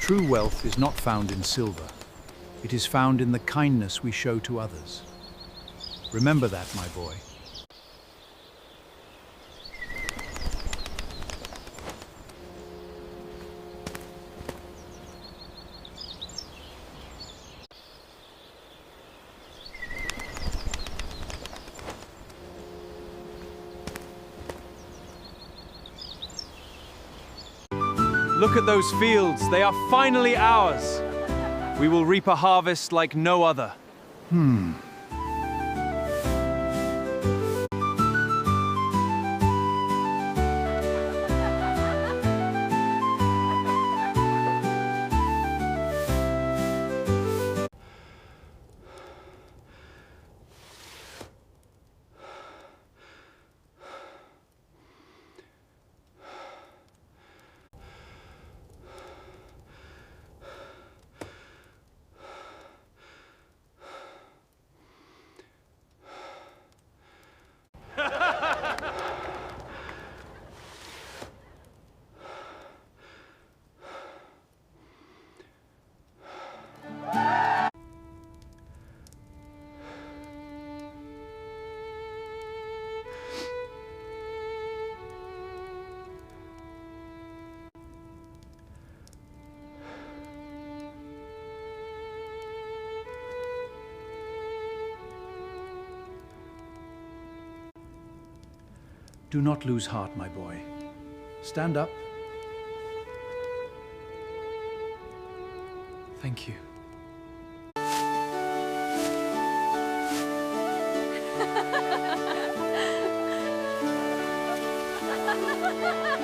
True wealth is not found in silver. It is found in the kindness we show to others. Remember that, my boy. Look at those fields. They are finally ours. We will reap a harvest like no other. Do not lose heart, my boy. Stand up. Thank you. Ha ha ha ha!